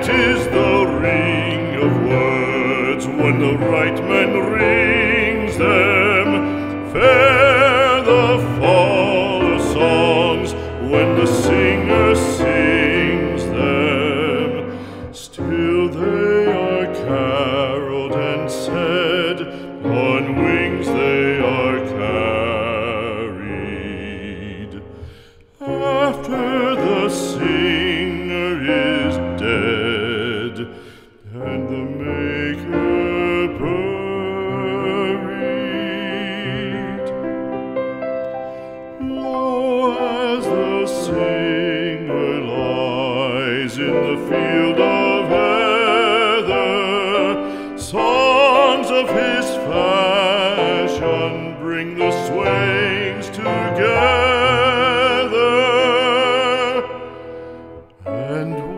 Sweet is the ring of words when the right man rings them. Fair the fall of songs when the singer sings them. Still they are caroled and said, on wings they are carried. After the singer is dead and the maker buried, lo, as the singer lies in the field of heather, songs of his fashion bring the swains together. And